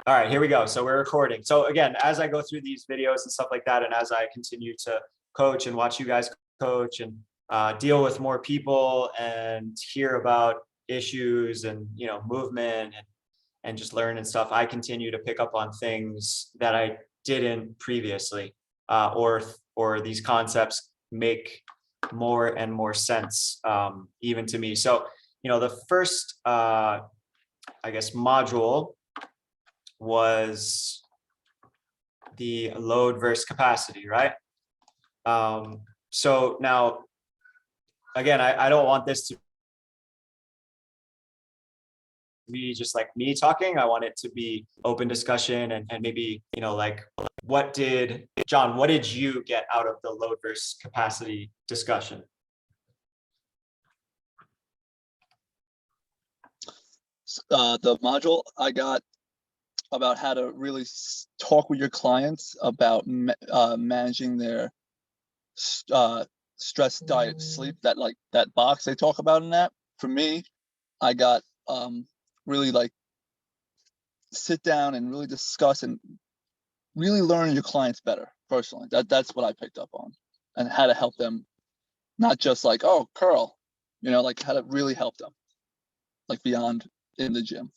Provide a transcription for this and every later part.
All right, here we go. So we're recording. So again, as I go through these videos and stuff like that, and as I continue to coach and watch you guys coach and deal with more people and hear about issues and movement and just learn and stuff, I continue to pick up on things that I didn't previously, or these concepts make more and more sense, even to me. So the first I guess module was the load versus capacity, right? So now, again, I don't want this to be just like me talking. I want it to be open discussion and maybe, like, what did you get out of the load versus capacity discussion? The module I got about how to really talk with your clients about managing their stress, diet, sleep, that box they talk about in that. For me, I got really like sit down and really discuss and really learn your clients better personally. That's what I picked up on, and how to help them, not just like, oh, curl, like how to really help them, like beyond in the gym.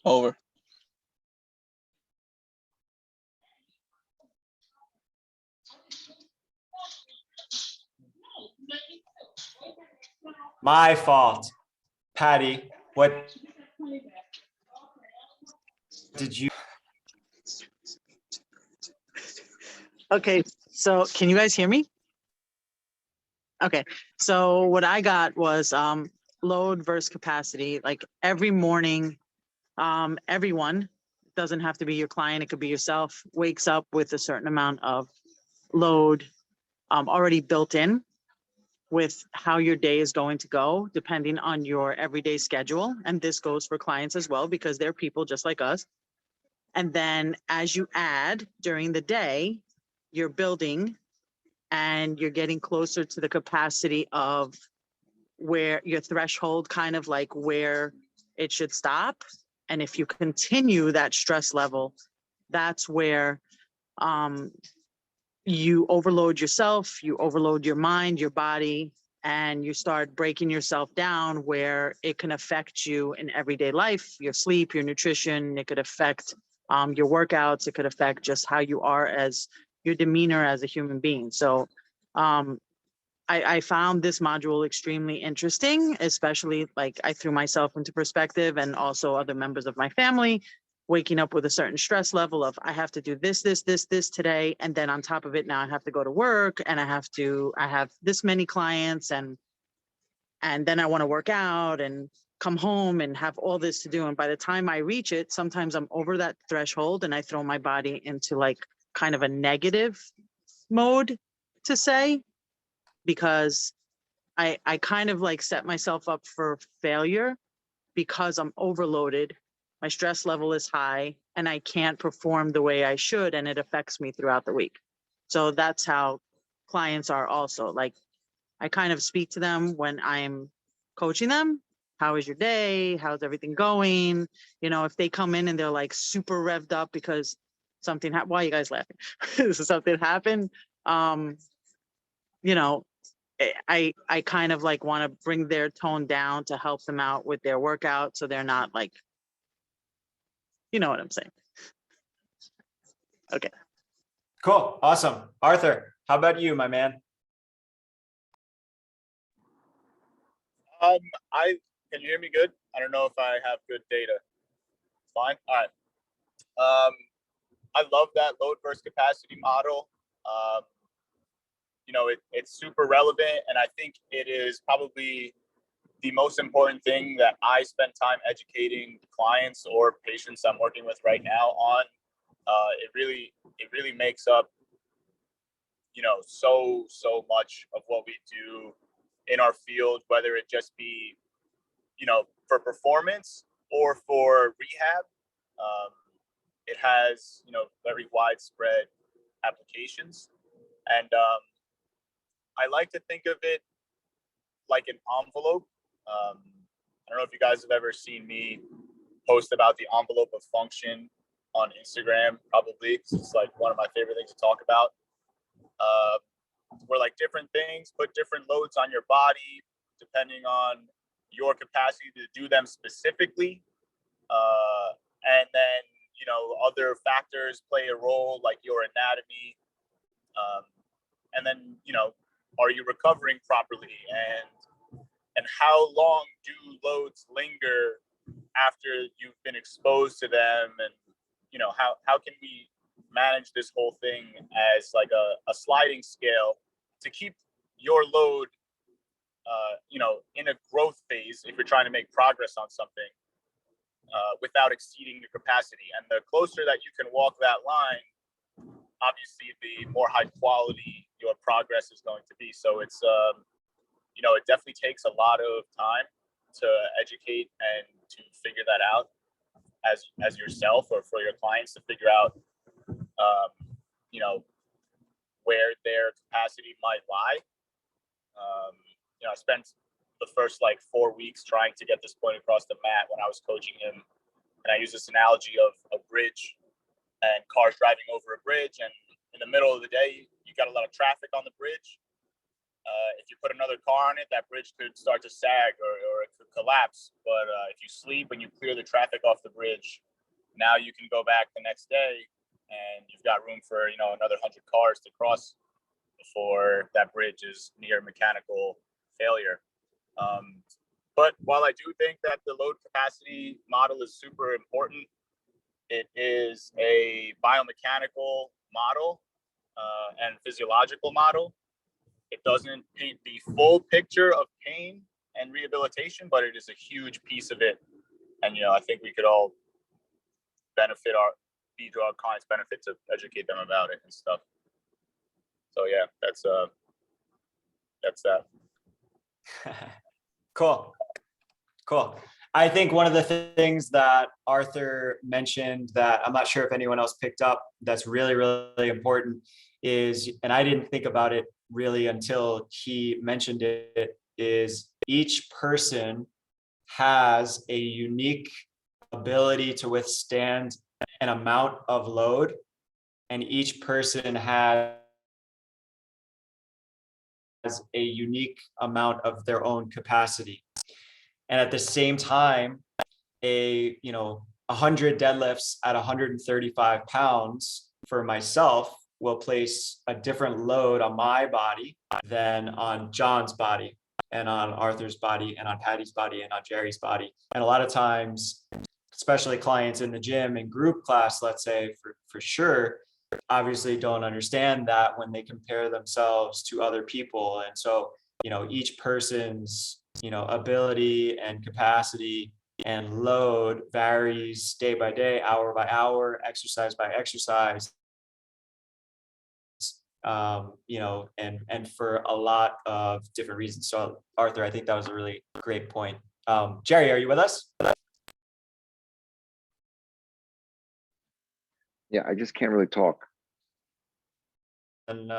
Over. My fault. Patty, what did you? Okay, so can you guys hear me? Okay, so what I got was load versus capacity. Like every morning, everyone, doesn't have to be your client, it could be yourself, wakes up with a certain amount of load already built in with how your day is going to go, depending on your everyday schedule. And this goes for clients as well, because they're people just like us. And then as you add during the day, you're building and you're getting closer to the capacity of where your threshold, kind of like where it should stop. And if you continue that stress level, that's where you overload yourself, you overload your mind, your body, and you start breaking yourself down where it can affect you in everyday life, your sleep, your nutrition. It could affect your workouts. It could affect just how you are as your demeanor as a human being. So I found this module extremely interesting, especially like I threw myself into perspective, and also other members of my family waking up with a certain stress level of I have to do this today. And then on top of it, now I have to go to work and I have this many clients and then I want to work out and come home and have all this to do. And by the time I reach it, sometimes I'm over that threshold and I throw my body into like kind of a negative mode to say, because I kind of like set myself up for failure because I'm overloaded. My stress level is high and I can't perform the way I should, and it affects me throughout the week. So that's how clients are also. Like I kind of speak to them when I'm coaching them. How is your day? How's everything going? If they come in and they're like super revved up because something happened. Why are you guys laughing? Something happened. I kind of like want to bring their tone down to help them out with their workout, so they're not like, you know what I'm saying. Okay. Cool. Awesome. Arthur, how about you, my man? Can you hear me good? I don't know if I have good data. Fine. All right. I love that load versus capacity model. It's super relevant, and I think it is probably the most important thing that I spend time educating clients or patients I'm working with right now on. It really makes up, so much of what we do in our field, whether it just be, for performance or for rehab. It has, very widespread applications. And I like to think of it like an envelope. I don't know if you guys have ever seen me post about the envelope of function on Instagram, probably. It's like one of my favorite things to talk about. Where like different things put different loads on your body depending on your capacity to do them specifically. And then, you know, other factors play a role like your anatomy. And then, you know, are you recovering properly? And how long do loads linger after you've been exposed to them? And, you know, how can we manage this whole thing as like a sliding scale to keep your load, you know, in a growth phase if you're trying to make progress on something without exceeding your capacity. And the closer that you can walk that line, obviously the more high quality your progress is going to be. So it's, you know, it definitely takes a lot of time to educate and to figure that out as yourself or for your clients to figure out, you know, where their capacity might lie. You know, I spent the first like 4 weeks trying to get this point across the mat when I was coaching him. And I use this analogy of a bridge and cars driving over a bridge. And in the middle of the day, you got a lot of traffic on the bridge. If you put another car on it, that bridge could start to sag or it could collapse. But if you sleep and you clear the traffic off the bridge, now you can go back the next day and you've got room for, you know, another 100 cars to cross before that bridge is near mechanical failure. But while I do think that the load capacity model is super important, it is a biomechanical model and physiological model. It doesn't paint the full picture of pain and rehabilitation, but it is a huge piece of it. And, you know, I think we could all benefit our clients benefit to educate them about it and stuff. So yeah, that's that. Cool. I think one of the things that Arthur mentioned that I'm not sure if anyone else picked up that's really, really important is, and I didn't think about it really until he mentioned it, is each person has a unique ability to withstand an amount of load, and each person has a unique amount of their own capacity. And at the same time, 100 deadlifts at 135 pounds for myself will place a different load on my body than on John's body and on Arthur's body and on Patty's body and on Jerry's body. And a lot of times, especially clients in the gym and group class, let's say for sure, obviously don't understand that when they compare themselves to other people. And so, you know, each person's, you know, ability and capacity and load varies day by day, hour by hour, exercise by exercise, you know, and for a lot of different reasons. So Arthur, I think that was a really great point. Jerry, are you with us? Yeah, I just can't really talk. And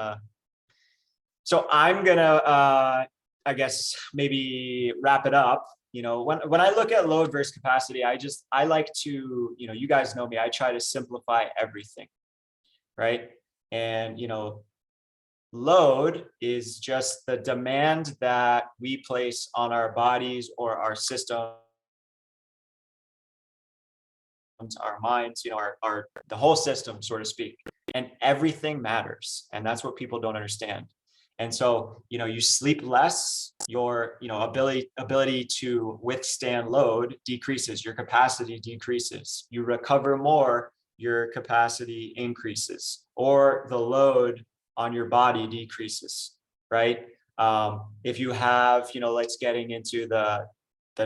so I'm gonna, I guess maybe wrap it up. You know, when I look at load versus capacity, I like to, you know, you guys know me, I try to simplify everything, right? And, you know, load is just the demand that we place on our bodies or our systems, our minds, you know, the whole system, so to speak. And everything matters. And that's what people don't understand. And so, you know, you sleep less, your, you know, ability to withstand load decreases, your capacity decreases. You recover more, your capacity increases, or the load on your body decreases, right? If you have, you know, let's getting into the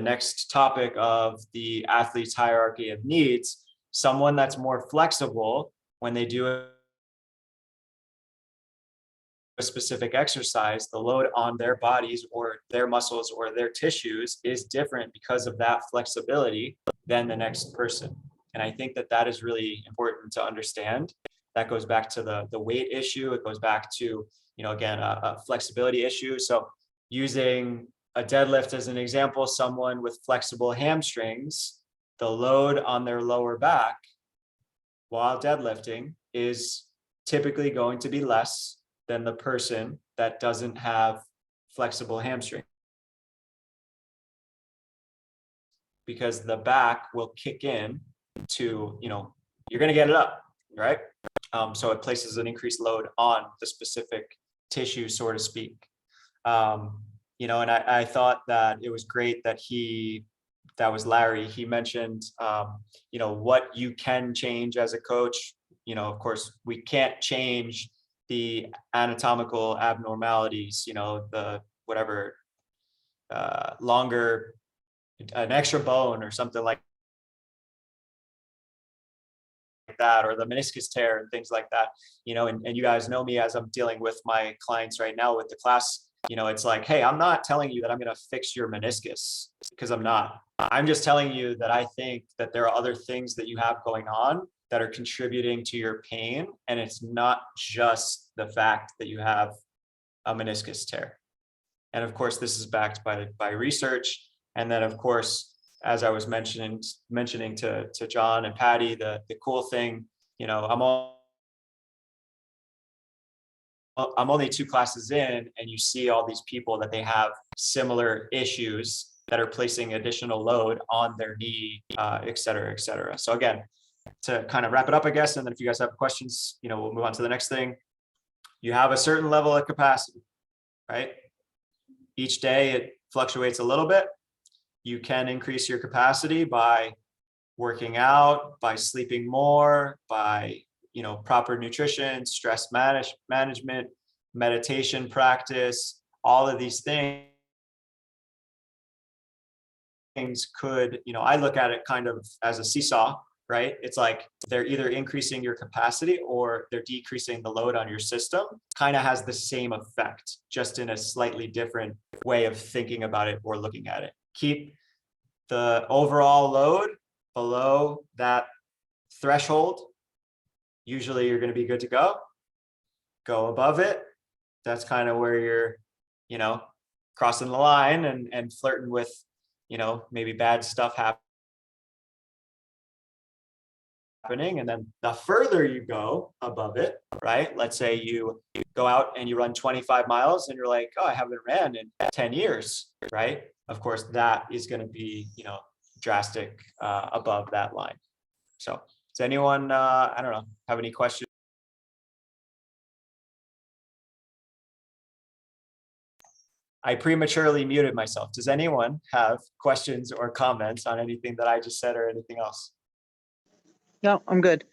next topic of the athlete's hierarchy of needs, someone that's more flexible when they do a specific exercise, the load on their bodies or their muscles or their tissues is different because of that flexibility than the next person. And I think that that is really important to understand. That goes back to the weight issue. It goes back to, again, a flexibility issue. So using a deadlift as an example, someone with flexible hamstrings, the load on their lower back while deadlifting is typically going to be less than the person that doesn't have flexible hamstring, because the back will kick in to, you're going to get it up, right? So it places an increased load on the specific tissue, so to speak. And I thought that it was great that that was Larry. He mentioned, what you can change as a coach. Of course, we can't change the anatomical abnormalities, the whatever, longer, an extra bone or something like that, or the meniscus tear and things like that, and you guys know me as I'm dealing with my clients right now with the class. It's like, hey, I'm not telling you that I'm going to fix your meniscus, because I'm not. I'm just telling you that I think that there are other things that you have going on that are contributing to your pain. And it's not just the fact that you have a meniscus tear. And of course, this is backed by research. And then, of course, as I was mentioning to John and Patty, the cool thing, I'm only 2 classes in, and you see all these people that they have similar issues that are placing additional load on their knee, et cetera, et cetera. So again, to kind of wrap it up, I guess, and then if you guys have questions, we'll move on to the next thing. You have a certain level of capacity, right? Each day it fluctuates a little bit. You can increase your capacity by working out, by sleeping more, by proper nutrition, stress management, meditation practice. All of these things could, I look at it kind of as a seesaw, right? It's like they're either increasing your capacity or they're decreasing the load on your system. Kind of has the same effect, just in a slightly different way of thinking about it or looking at it. Keep the overall load below that threshold. Usually you're going to be good to go. Go above it. That's kind of where you're, crossing the line and flirting with, maybe bad stuff happening. And then the further you go above it, right? Let's say you go out and you run 25 miles and you're like, oh, I haven't ran in 10 years, right? Of course, that is going to be, drastic above that line. So does anyone, I don't know, have any questions? I prematurely muted myself. Does anyone have questions or comments on anything that I just said or anything else? No, I'm good.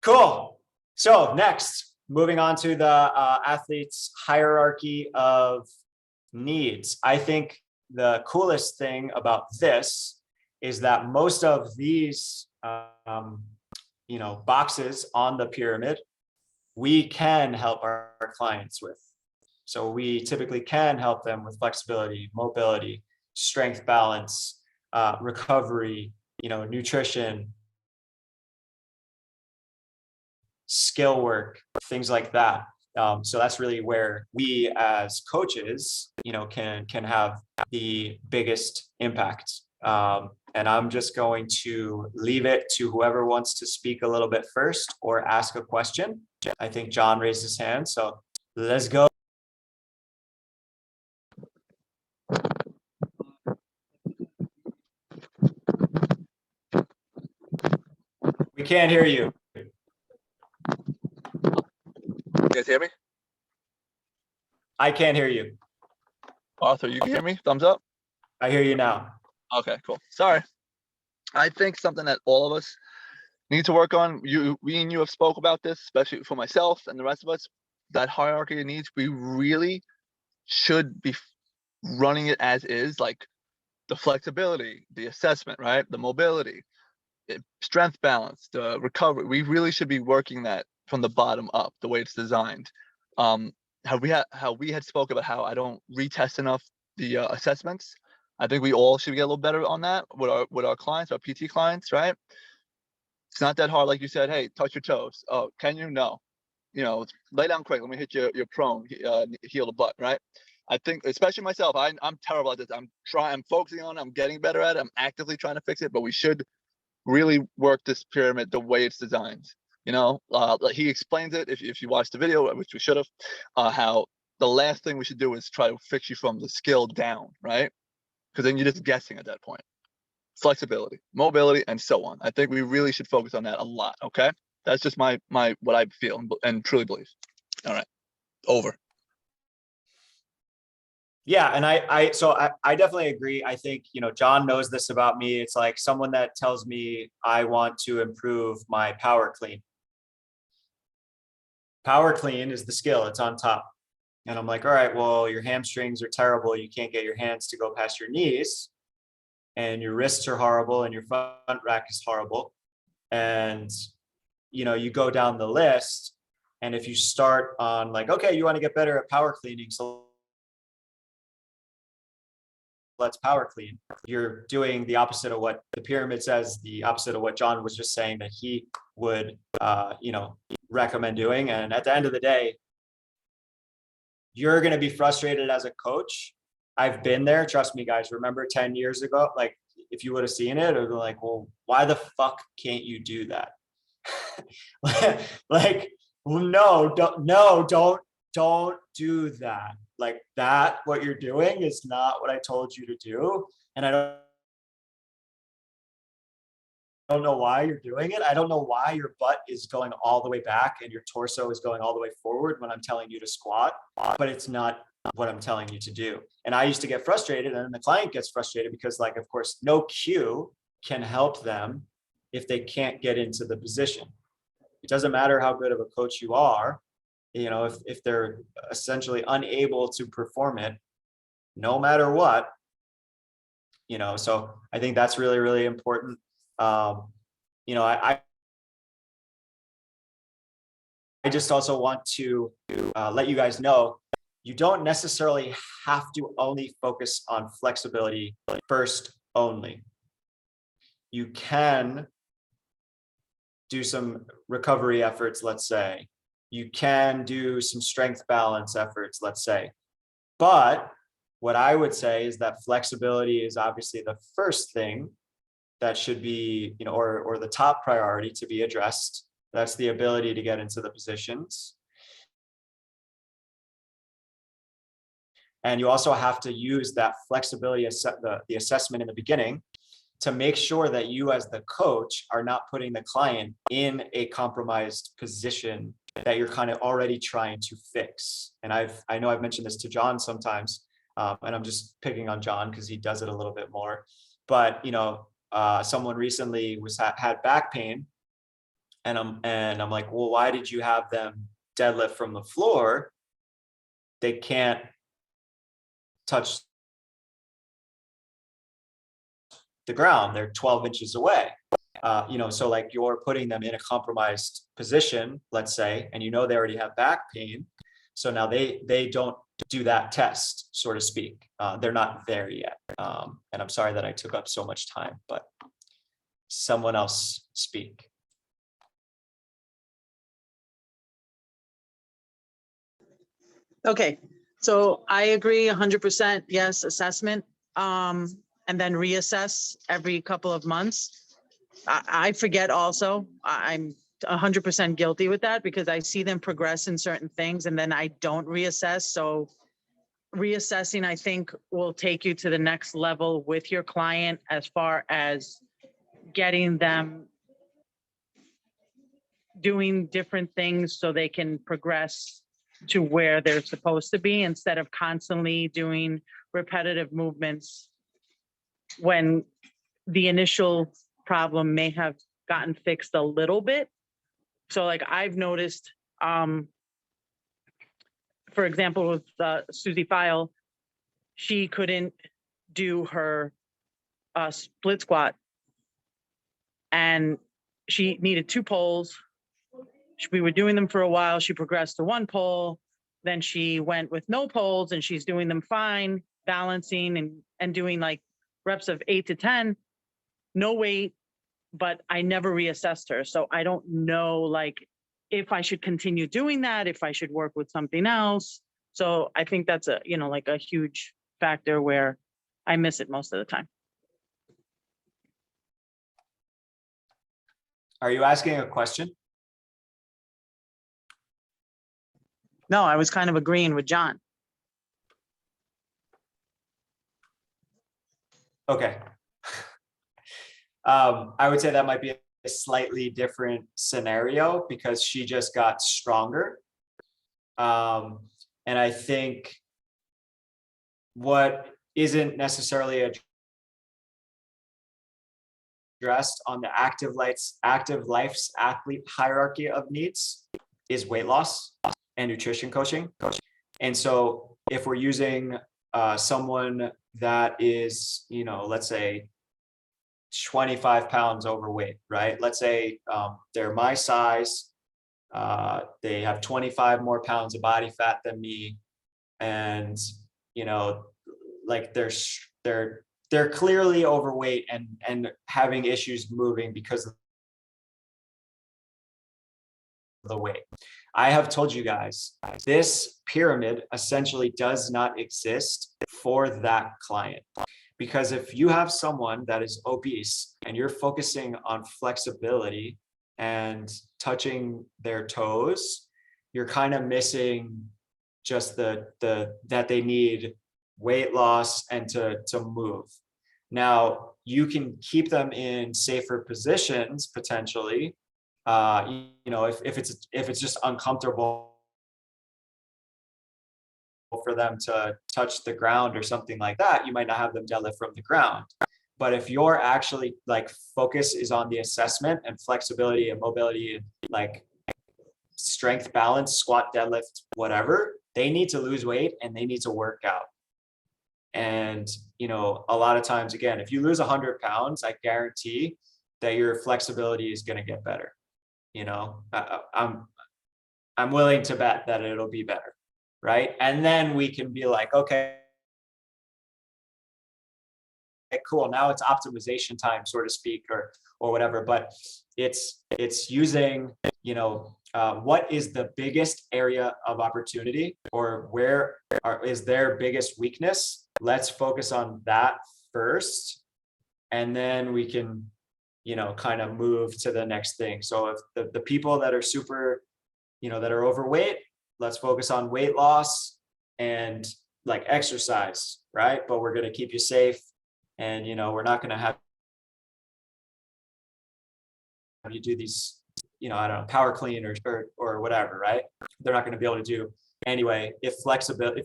Cool. So next, moving on to the athlete's hierarchy of needs. I think the coolest thing about this is that most of these, boxes on the pyramid, we can help our clients with. So we typically can help them with flexibility, mobility, strength balance, recovery, nutrition, skill work, things like that. So that's really where we as coaches, can have the biggest impact. And I'm just going to leave it to whoever wants to speak a little bit first or ask a question. I think John raised his hand, so let's go. We can't hear you. You guys hear me? I can't hear you. Arthur, you can hear me? Thumbs up? I hear you now. Okay, cool. Sorry. I think something that all of us need to work on, we and you have spoke about this, especially for myself and the rest of us, that hierarchy of needs, we really should be running it as is, like the flexibility, the assessment, right? The mobility, strength balance, the recovery. We really should be working that from the bottom up, the way it's designed. How we had spoke about how I don't retest enough the assessments. I think we all should get a little better on that with our clients, our PT clients, right? It's not that hard, like you said. Hey, touch your toes. Oh, can you? No. You know, lay down quick. Let me hit your prone, heel the butt, right? I think, especially myself, I'm terrible at this. I'm focusing on it. I'm getting better at it. I'm actively trying to fix it, but we should really work this pyramid the way it's designed. You know, he explains it, if you watch the video, which we should have, how the last thing we should do is try to fix you from the skill down, right? Because then you're just guessing at that point. Flexibility, mobility, and so on. I think we really should focus on that a lot. Okay, that's just my what I feel and truly believe. All right, over. Yeah, and I definitely agree. I think, you know, John knows this about me. It's like someone that tells me I want to improve my power clean. Power clean is the skill, it's on top. And I'm like, all right, well, your hamstrings are terrible. You can't get your hands to go past your knees, and your wrists are horrible, and your front rack is horrible. And, you know, you go down the list, and if you start on like, okay, you want to get better at power cleaning, so let's power clean. You're doing the opposite of what the pyramid says, the opposite of what John was just saying that he would, you know, recommend doing. And at the end of the day, you're going to be frustrated as a coach. I've been there. Trust me, guys. Remember 10 years ago, like if you would have seen it, it would be like, well, why the fuck can't you do that? Like, well, don't do that. Like that, what you're doing is not what I told you to do. And I don't know why you're doing it. I don't know why your butt is going all the way back and your torso is going all the way forward when I'm telling you to squat, but it's not what I'm telling you to do. And I used to get frustrated, and then the client gets frustrated because, like, of course, no cue can help them if they can't get into the position. It doesn't matter how good of a coach you are, you know, if they're essentially unable to perform it, no matter what, you know. So I think that's really, really important. You know, I just also want to let you guys know, you don't necessarily have to only focus on flexibility first only. You can do some recovery efforts, let's say. You can do some strength balance efforts, let's say. But what I would say is that flexibility is obviously the first thing that should be, you know, or the top priority to be addressed. That's the ability to get into the positions. And you also have to use that flexibility, the assessment in the beginning, to make sure that you as the coach are not putting the client in a compromised position that you're kind of already trying to fix. And I know I've mentioned this to John sometimes, and I'm just picking on John because he does it a little bit more. But, you know, someone recently had back pain, and I'm like, well, why did you have them deadlift from the floor? They can't touch the ground. They're 12 inches away. You know, so like you're putting them in a compromised position, let's say, and you know they already have back pain. So now they don't do that test, so to speak. They're not there yet. And I'm sorry that I took up so much time, but someone else speak. Okay, so I agree 100%. Yes, assessment, and then reassess every couple of months. I forget also. I'm 100% guilty with that because I see them progress in certain things and then I don't reassess. So reassessing, I think, will take you to the next level with your client as far as getting them doing different things so they can progress to where they're supposed to be instead of constantly doing repetitive movements when the initial problem may have gotten fixed a little bit. So like I've noticed, for example, with Susie File, she couldn't do her split squat and she needed 2 poles. We were doing them for a while. She progressed to 1 pole. Then she went with no poles and she's doing them fine, balancing and doing like reps of 8 to 10, no weight, but I never reassessed her. So I don't know, like, if I should continue doing that, if I should work with something else. So I think that's a, you know, like a huge factor where I miss it most of the time. Are you asking a question? No, I was kind of agreeing with John. Okay. I would say that might be a slightly different scenario because she just got stronger. And I think what isn't necessarily addressed on the active life's athlete hierarchy of needs is weight loss and nutrition coaching. And so if we're using someone that is, you know, let's say 25 pounds overweight, right? Let's say they're my size, they have 25 more pounds of body fat than me, and you know, like they're clearly overweight and having issues moving because of the weight. I have told you guys, this pyramid essentially does not exist for that client. Because if you have someone that is obese and you're focusing on flexibility and touching their toes, you're kind of missing just that they need weight loss and to move. Now, you can keep them in safer positions potentially. You know, if it's just uncomfortable for them to touch the ground or something like that, you might not have them deadlift from the ground. But if your actually like focus is on the assessment and flexibility and mobility and like strength balance, squat, deadlift, whatever, they need to lose weight and they need to work out. And, you know, a lot of times, again, if you lose 100 pounds, I guarantee that your flexibility is going to get better. You know, I'm willing to bet that it'll be better. Right. And then we can be like, okay, cool. Now it's optimization time, so to speak, or whatever. But it's using, you know, what is the biggest area of opportunity, or where is their biggest weakness? Let's focus on that first, and then we can, you know, kind of move to the next thing. So if the people that are super, you know, that are overweight, let's focus on weight loss and like exercise, right? But we're going to keep you safe, and, you know, we're not going to have you do these, you know, I don't know, power clean or whatever, right? They're not going to be able to do anyway. If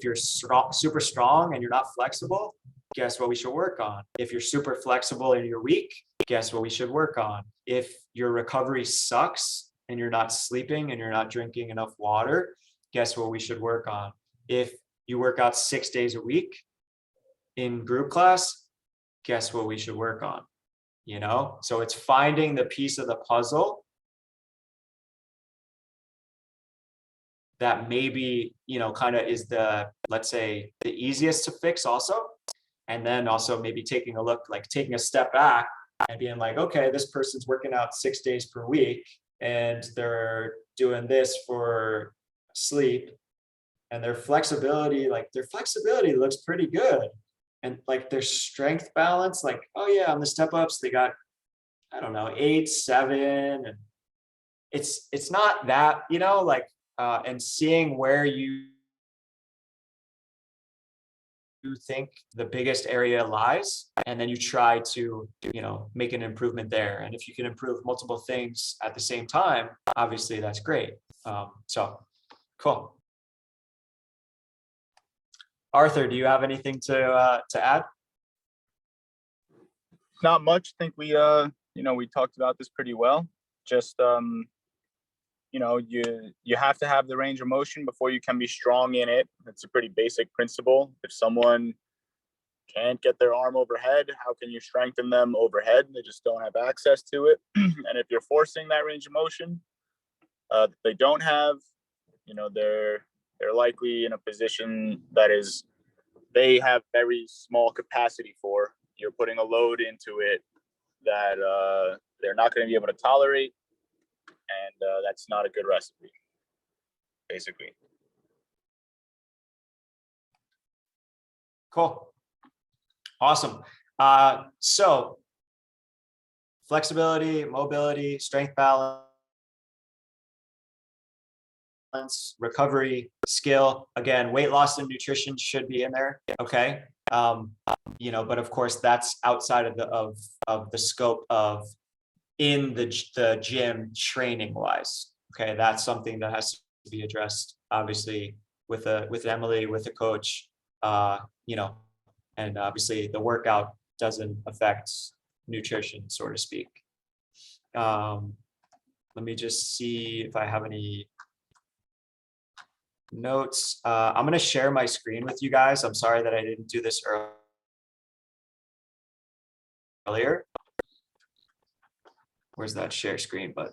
you're super strong and you're not flexible, guess what we should work on? If you're super flexible and you're weak, guess what we should work on? If your recovery sucks and you're not sleeping and you're not drinking enough water, guess what we should work on? If you work out 6 days a week in group class, guess what we should work on? You know, so it's finding the piece of the puzzle that maybe, you know, kind of is the, let's say, the easiest to fix also. And then also maybe taking a look, like taking a step back and being like, okay, this person's working out 6 days per week and they're doing this for sleep, and their flexibility looks pretty good. And like their strength balance, like, oh yeah, on the step ups, they got, I don't know, 8, 7, and it's not that, you know, like, and seeing where you think the biggest area lies, and then you try to, you know, make an improvement there. And if you can improve multiple things at the same time, obviously that's great. So cool. Arthur, do you have anything to add? Not much. I think we you know, we talked about this pretty well. Just you know, you have to have the range of motion before you can be strong in it. It's a pretty basic principle. If someone can't get their arm overhead, how can you strengthen them overhead? They just don't have access to it. And if you're forcing that range of motion they don't have, you know, they're likely in a position that is they have very small capacity for, you're putting a load into it that they're not going to be able to tolerate, and that's not a good recipe, basically. Cool. Awesome. So flexibility, mobility, strength balance, recovery, skill. Again, weight loss and nutrition should be in there. Okay. You know, but of course that's outside of the scope of in the gym training wise. Okay. That's something that has to be addressed, obviously, with Emily, with a coach, you know, and obviously the workout doesn't affect nutrition, so to speak. Let me just see if I have any notes. I'm going to share my screen with you guys. I'm sorry that I didn't do this earlier. Where's that share screen button?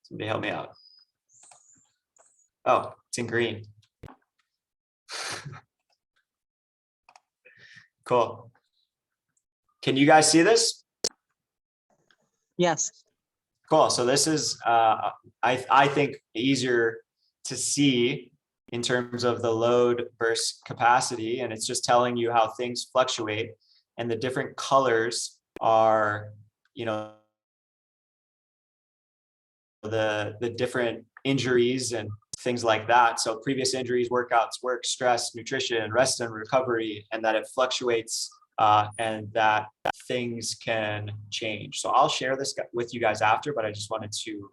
Somebody help me out. Oh, it's in green. Cool. Can you guys see this? Yes. Cool. So this is, I think, easier to see in terms of the load versus capacity, and it's just telling you how things fluctuate, and the different colors are, you know, the different injuries and things like that. So previous injuries, workouts, work, stress, nutrition, rest and recovery, and that it fluctuates and that things can change. So I'll share this with you guys after, but I just wanted to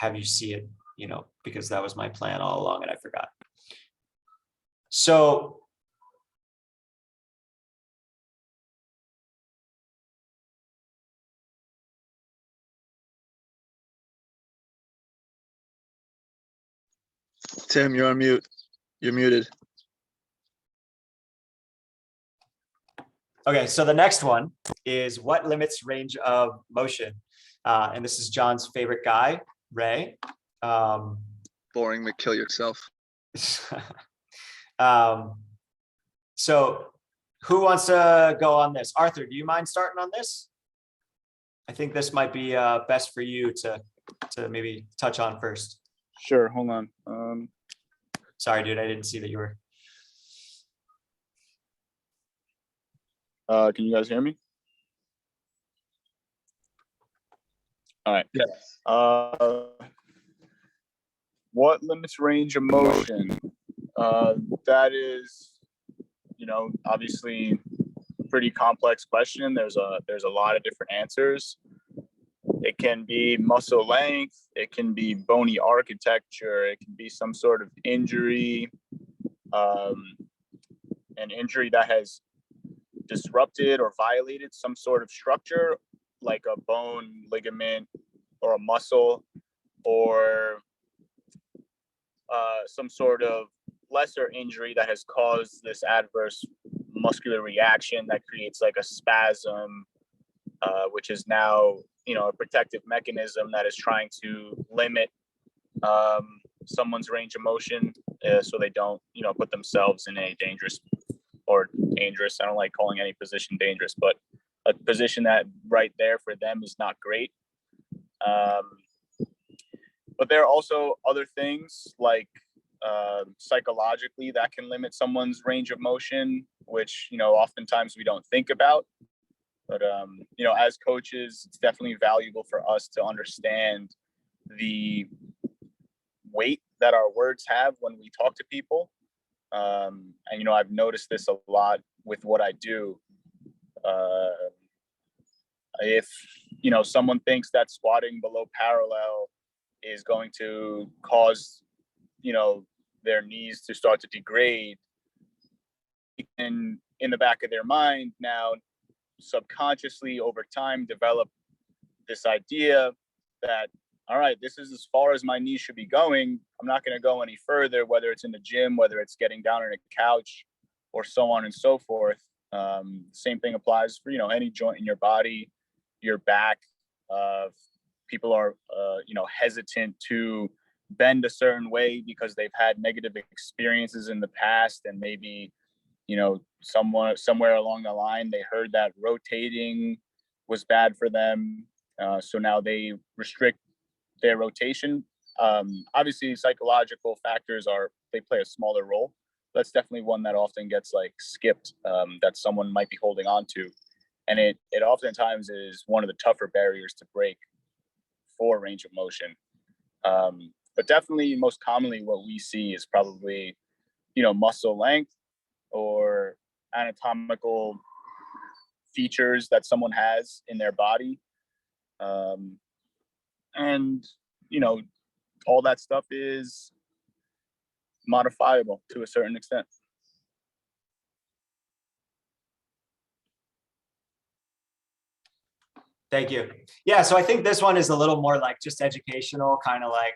have you see it, you know, because that was my plan all along and I forgot. So Tim, you're on mute. You're muted. okay, so the next one is what limits range of motion? And this is John's favorite guy, Ray. Boring, but kill yourself. So who wants to go on this? Arthur, do you mind starting on this? I think this might be best for you to maybe touch on first. Sure, hold on. Sorry, dude, I didn't see that you were. Can you guys hear me? All right. Yes. What limits range of motion? That is, you know, obviously a pretty complex question. There's a lot of different answers. It can be muscle length, it can be bony architecture, it can be some sort of injury, an injury that has disrupted or violated some sort of structure, like a bone, ligament, or a muscle, or some sort of lesser injury that has caused this adverse muscular reaction that creates like a spasm, which is now, you know, a protective mechanism that is trying to limit someone's range of motion so they don't, you know, put themselves in a dangerous, I don't like calling any position dangerous, but a position that right there for them is not great. But there are also other things like psychologically that can limit someone's range of motion, which, you know, oftentimes we don't think about. But, you know, as coaches, it's definitely valuable for us to understand the weight that our words have when we talk to people. And, you know, I've noticed this a lot with what I do. If, you know, someone thinks that squatting below parallel is going to cause, you know, their knees to start to degrade, and in the back of their mind now, subconsciously over time develop this idea that, all right, this is as far as my knees should be going. I'm not going to go any further, whether it's in the gym, whether it's getting down on a couch, or so on and so forth. Same thing applies for, you know, any joint in your body, your back. People are, you know, hesitant to bend a certain way because they've had negative experiences in the past, and maybe you know, somewhere along the line, they heard that rotating was bad for them. So now they restrict their rotation. Obviously psychological factors they play a smaller role. That's definitely one that often gets like skipped, that someone might be holding on to. And it oftentimes is one of the tougher barriers to break for range of motion. But definitely most commonly what we see is probably, you know, muscle length or anatomical features that someone has in their body. And, you know, all that stuff is modifiable to a certain extent. Thank you. Yeah, so I think this one is a little more like just educational, kind of like,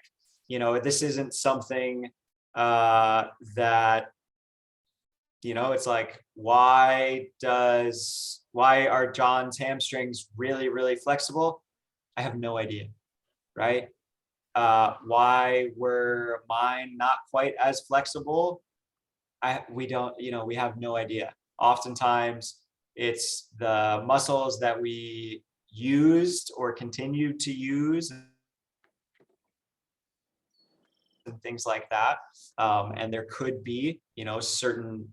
you know, this isn't something that, you know, it's like, why are John's hamstrings really, really flexible? I have no idea, right? Why were mine not quite as flexible? We don't, you know, we have no idea. Oftentimes it's the muscles that we used or continued to use and things like that. And there could be, you know, certain,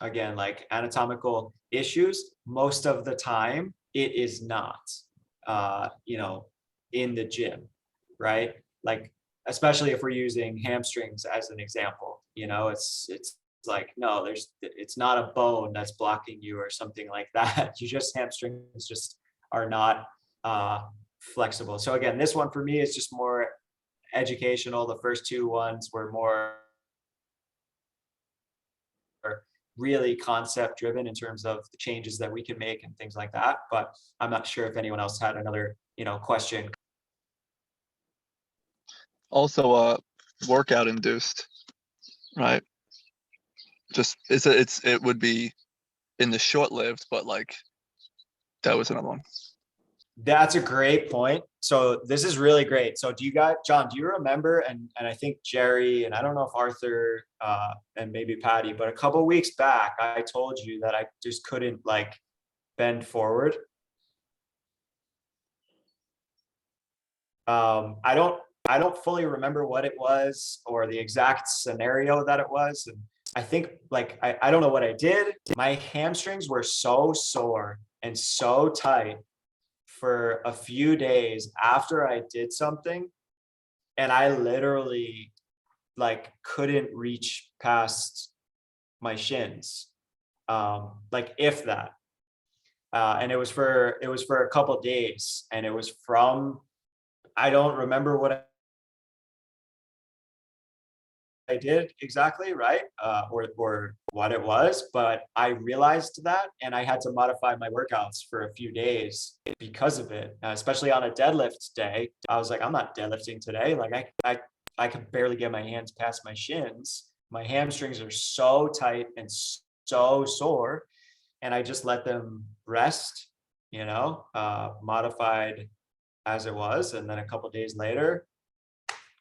again, like anatomical issues. Most of the time it is not, you know, in the gym, right? Like, especially if we're using hamstrings as an example, you know, it's like, no, it's not a bone that's blocking you or something like that. You just, hamstrings just are not flexible. So again, this one for me is just more educational. The first two ones were more really concept driven in terms of the changes that we can make and things like that. But I'm not sure if anyone else had another, you know, question. Also, workout induced, right? Just it would be in the short lived, but like that was another one. That's a great point. So this is really great. So John, do you remember, and I think Jerry, and I don't know if Arthur and maybe Patty, but a couple of weeks back, I told you that I just couldn't like bend forward. I don't fully remember what it was or the exact scenario that it was. And I think like, I don't know what I did. My hamstrings were so sore and so tight for a few days after I did something, and I literally like couldn't reach past my shins, like if that. And it was for a couple days, and it was from, I don't remember what I did exactly, right? Or what it was, but I realized that, and I had to modify my workouts for a few days because of it, especially on a deadlift day. I was like, I'm not deadlifting today. Like I could barely get my hands past my shins. My hamstrings are so tight and so sore, and I just let them rest, you know, modified as it was. And then a couple days later,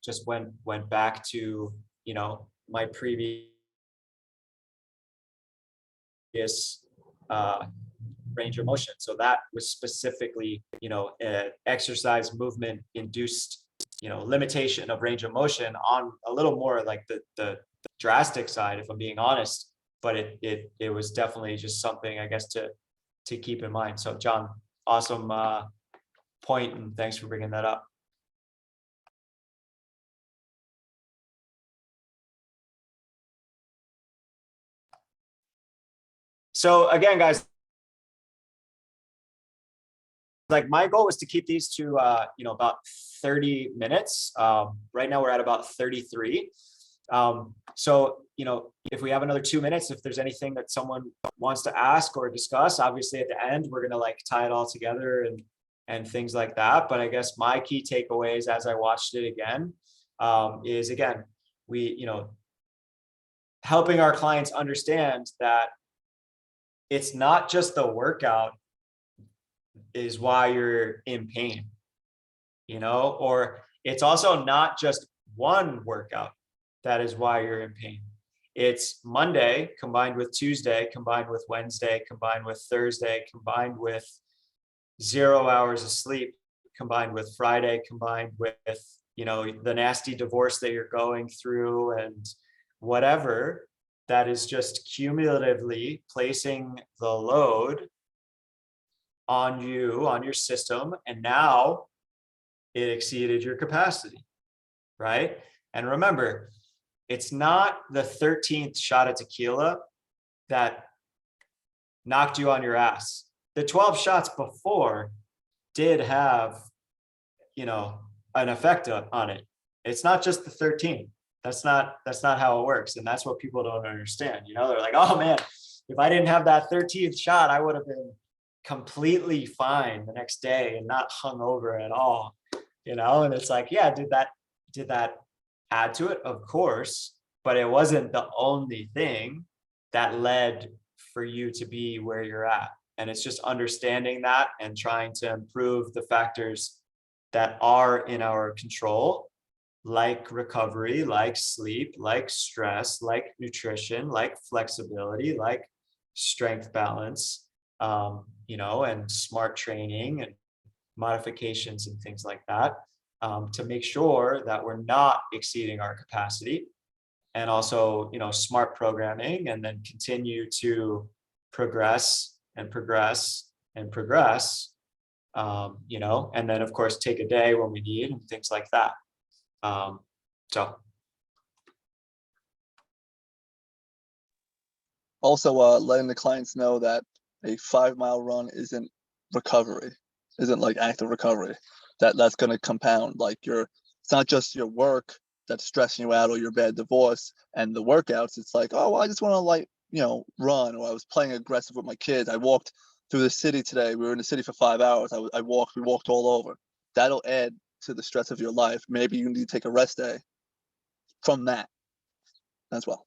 just went back to, you know, my previous range of motion. So that was specifically, you know, exercise movement induced, you know, limitation of range of motion on a little more like the drastic side, if I'm being honest. But it was definitely just something, I guess, to keep in mind. So John, awesome point, and thanks for bringing that up. So again, guys, like my goal was to keep these to, you know, about 30 minutes. Right now we're at about 33. So, you know, if we have another 2 minutes, if there's anything that someone wants to ask or discuss, obviously at the end, we're going to like tie it all together and things like that. But I guess my key takeaways as I watched it again, is again, you know, helping our clients understand that it's not just the workout is why you're in pain, you know, or it's also not just one workout that is why you're in pain. It's Monday combined with Tuesday, combined with Wednesday, combined with Thursday, combined with 0 hours of sleep, combined with Friday, combined with, the nasty divorce that you're going through and whatever, that is just cumulatively placing the load on you, on your system. And now it exceeded your capacity, right? And remember, it's not the 13th shot of tequila that knocked you on your ass. The 12 shots before did have, an effect on it. It's not just the 13. That's not how it works. And that's what people don't understand. They're like, oh man, if I didn't have that 13th shot, I would have been completely fine the next day and not hungover at all. And it's like, yeah, did that add to it? Of course, but it wasn't the only thing that led for you to be where you're at. And it's just understanding that and trying to improve the factors that are in our control, like recovery, like sleep, like stress, like nutrition, like flexibility, like strength balance, and smart training and modifications and things like that, to make sure that we're not exceeding our capacity. And also, smart programming, and then continue to progress and progress and progress, and then of course take a day when we need and things like that. So. Also, letting the clients know that a 5-mile run isn't recovery, isn't like active recovery. That's going to compound. Like it's not just your work that's stressing you out or your bad divorce and the workouts. It's like, oh, well, I just want to run, or I was playing aggressive with my kids. I walked through the city today. We were in the city for 5 hours. We walked all over. That'll add to the stress of your life. Maybe you need to take a rest day from that as well.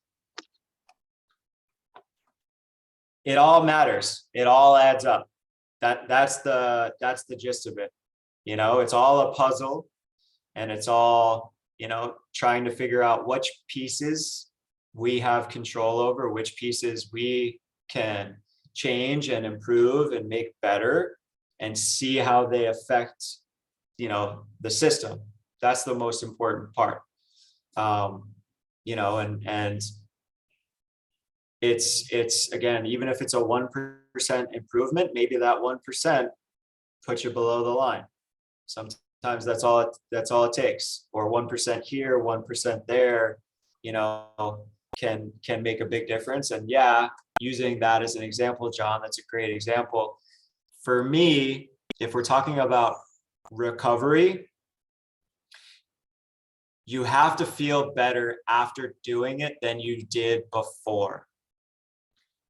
It all matters. It all adds up. That's the gist of it. It's all a puzzle, and it's all, trying to figure out which pieces we have control over, which pieces we can change and improve and make better, and see how they affect, the system. That's the most important part. And it's again, even if it's a 1% improvement, maybe that 1% puts you below the line. Sometimes that's all it takes, or 1% here, 1% there, can make a big difference. And yeah, using that as an example, John, that's a great example. For me, if we're talking about recovery, you have to feel better after doing it than you did before.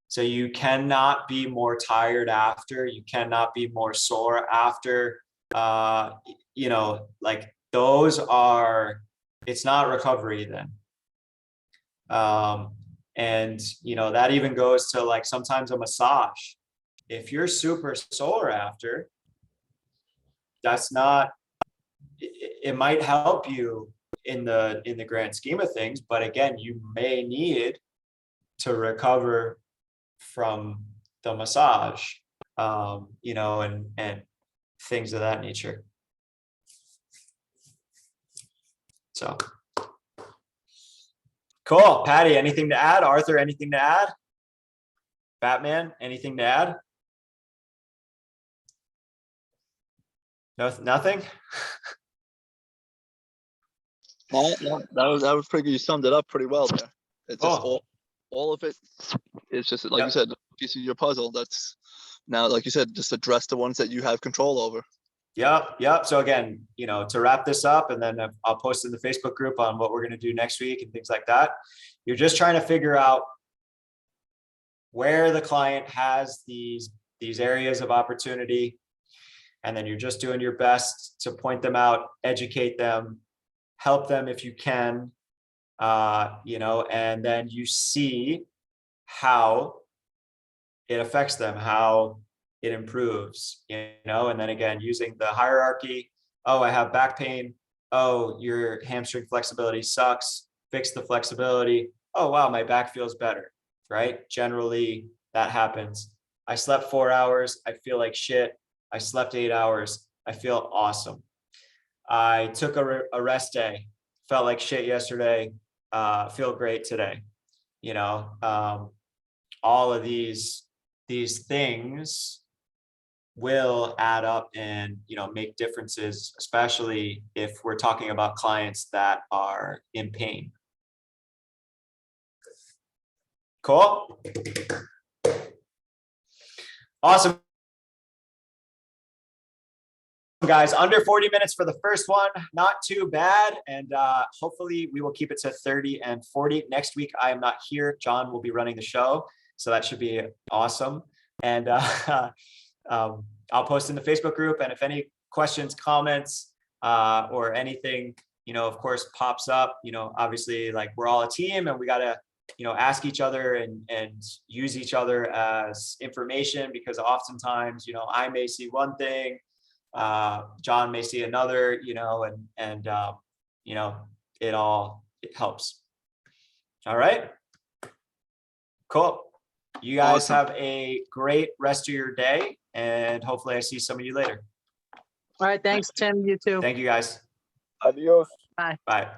So you cannot be more tired after, you cannot be more sore after, like those are, it's not recovery then. And that even goes to like sometimes a massage. If you're super sore after, that's not, it might help you in the grand scheme of things, but again, you may need to recover from the massage, and things of that nature. So cool. Patty, anything to add? Arthur, anything to add? Batman, anything to add? No, nothing. No, that was pretty good. You summed it up pretty well there. It's just Oh. all of it. It's just like you said, a piece of your puzzle. That's now, like you said, just address the ones that you have control over. Yep. So again, to wrap this up, and then I'll post in the Facebook group on what we're going to do next week and things like that. You're just trying to figure out where the client has these areas of opportunity, and then you're just doing your best to point them out, educate them, help them if you can, and then you see how it affects them, how it improves, and then again, using the hierarchy. Oh, I have back pain. Oh, your hamstring flexibility sucks. Fix the flexibility. oh, wow, my back feels better, right? Generally that happens. I slept 4 hours. I feel like shit. I slept 8 hours. I feel awesome. I took a rest day, felt like shit yesterday, feel great today. You know, all of these things will add up and, you know, make differences, especially if we're talking about clients that are in pain. Cool. Awesome. Guys, under 40 minutes for the first one, not too bad. And hopefully we will keep it to 30 and 40. Next week, I am not here. John will be running the show. So that should be awesome. And I'll post in the Facebook group. And if any questions, comments, or anything, you know, of course, pops up, you know, obviously, like, we're all a team and we got to, you know, ask each other and use each other as information, because oftentimes, you know, I may see one thing, John may see another, you know, and you know, it helps. All right. Cool. You guys Awesome. have a great rest of your day, and hopefully I see some of you later. All right, thanks, Tim. You too. Thank you guys. Adios. Bye. Bye.